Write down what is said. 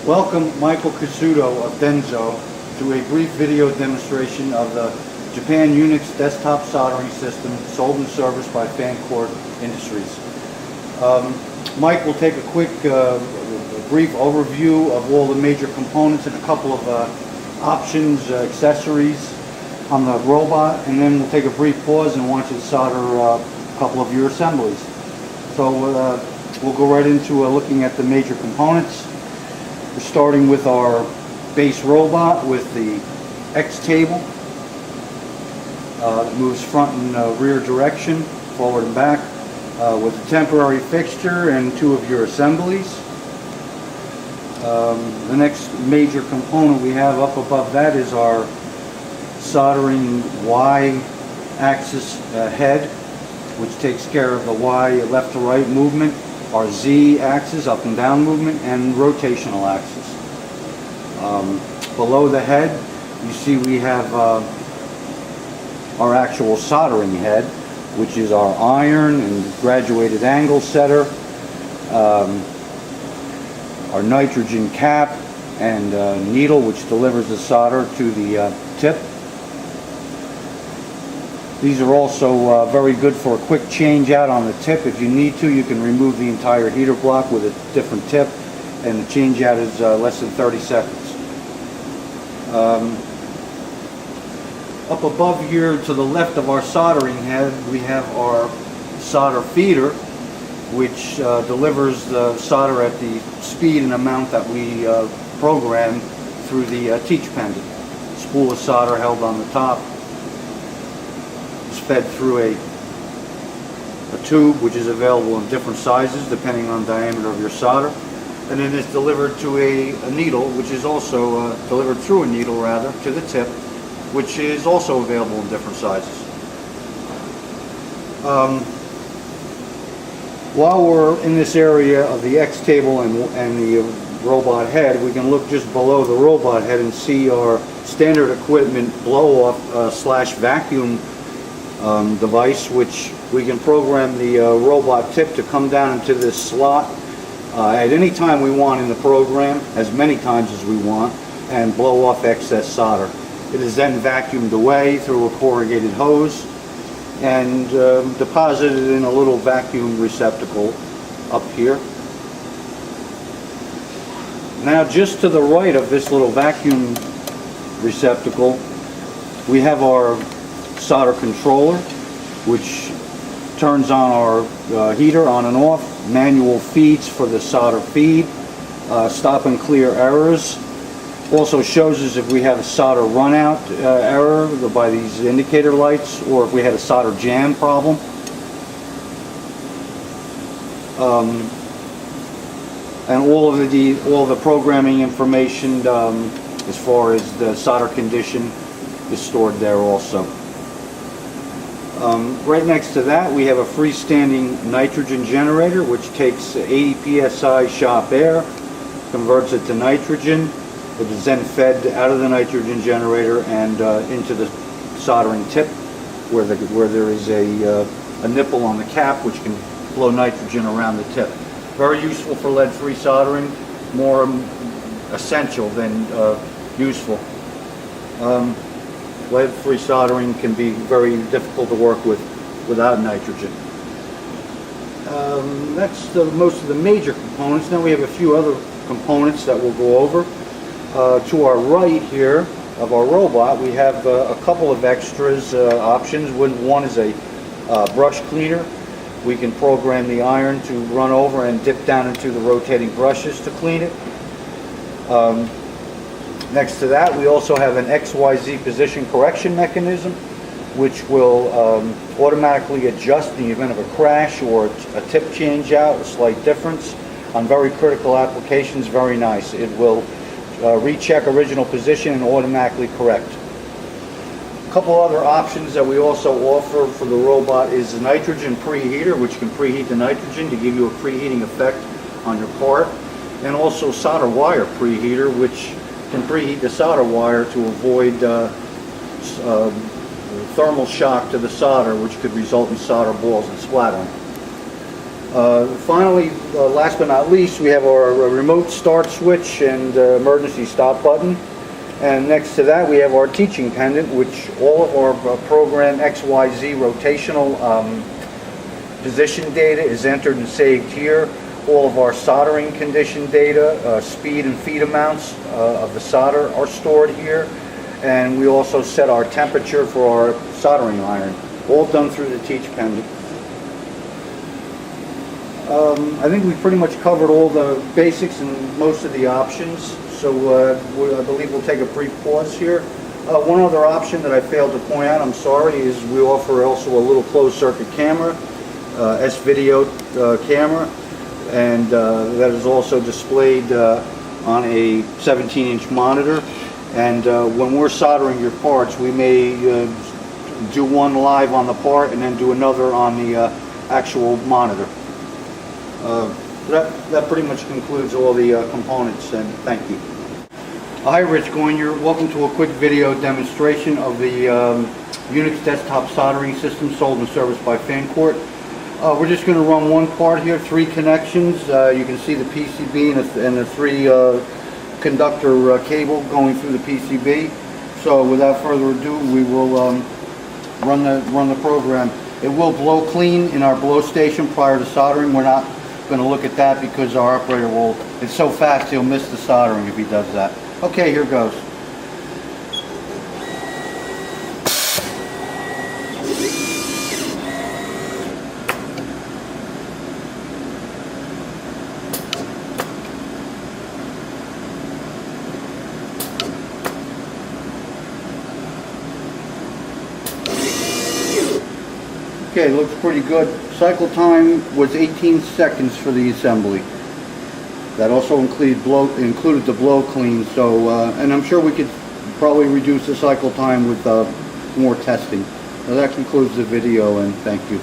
Welcome Michael Casuto of Denso to a brief video demonstration of the Japan Unix desktop soldering system sold and serviced by Fancord Industries. Mike will take a quick brief overview of all the major components and a couple of options, accessories on the robot, and then we'll take a brief pause and want you to solder a couple of your assemblies. So we'll go right into looking at the major components. We're starting with our base robot with the X table that moves front and rear direction, forward and back, with a temporary fixture and two of your assemblies. The next major component we have up above that is our soldering Y-axis head, which takes care of the Y left to right movement, our Z-axis up and down movement, and rotational axis. Below the head, you see we have our actual soldering head, which is our iron and graduated angle setter, our nitrogen cap and needle, which delivers the solder to the tip. These are also very good for a quick change out on the tip. If you need to, you can remove the entire heater block with a different tip, and the change out is less than 30 seconds. Up above here to the left of our soldering head, we have our solder feeder, which delivers the solder at the speed and amount that we program through the teach pendant. Spool of solder held on the top is fed through a tube, which is available in different sizes depending on the diameter of your solder, and then it's delivered to a needle, which is also delivered through a needle rather to the tip, which is also available in different sizes. While we're in this area of the X table and the robot head, we can look just below the robot head and see our standard equipment blow-off slash vacuum device, which we can program the robot tip to come down into this slot at any time we want in the program, as many times as we want, and blow off excess solder. It is then vacuumed away through a corrugated hose and deposited in a little vacuum receptacle up here. Now, just to the right of this little vacuum receptacle, we have our solder controller, which turns on our heater on and off, manual feeds for the solder feed, stop and clear errors. Also shows us if we have a solder run out error by these indicator lights, or if we had a solder jam problem. And all of the programming information as far as the solder condition is stored there also. Right next to that, we have a freestanding nitrogen generator, which takes 80 psi shop air, converts it to nitrogen. It is then fed out of the nitrogen generator and into the soldering tip, where there is a nipple on the cap which can blow nitrogen around the tip. Very useful for lead-free soldering, more essential than useful. Lead-free soldering can be very difficult to work with without nitrogen. That's most of the major components. Now we have a few other components that we'll go over. To our right here of our robot, we have a couple of extras options. One is a brush cleaner. We can program the iron to run over and dip down into the rotating brushes to clean it. Next to that, we also have an XYZ position correction mechanism, which will automatically adjust in the event of a crash or a tip change out, a slight difference. On very critical applications, very nice. It will recheck original position and automatically correct. A couple other options that we also offer for the robot is the nitrogen preheater, which can preheat the nitrogen to give you a preheating effect on your part, and also solder wire preheater, which can preheat the solder wire to avoid thermal shock to the solder, which could result in solder balls and splattering. Finally, last but not least, we have our remote start switch and emergency stop button. And next to that, we have our teaching pendant, which all of our program XYZ rotational position data is entered and saved here. All of our soldering condition data, speed and feed amounts of the solder are stored here. And we also set our temperature for our soldering iron, all done through the teach pendant. I think we pretty much covered all the basics and most of the options, so I believe we'll take a brief pause here. One other option that I failed to point out, I'm sorry, is we offer also a little closed circuit camera, S-video camera, and that is also displayed on a 17-inch monitor. And when we're soldering your parts, we may do one live on the part and then do another on the actual monitor. That pretty much concludes all the components, and thank you. Hi, Rich Goynier. Welcome to a quick video demonstration of the Unix desktop soldering system sold and serviced by Fancourt. We're just going to run one part here, 3 connections. You can see the PCB and the 3 conductor cable going through the PCB. So without further ado, we will run the program. It will blow clean in our blow station prior to soldering. We're not going to look at that because our operator will, it's so fast he'll miss the soldering if he does that. Okay, here goes. Okay, looks pretty good. Cycle time was 18 seconds for the assembly. That also included the blow clean, so and I'm sure we could probably reduce the cycle time with more testing. So that concludes the video, and thank you.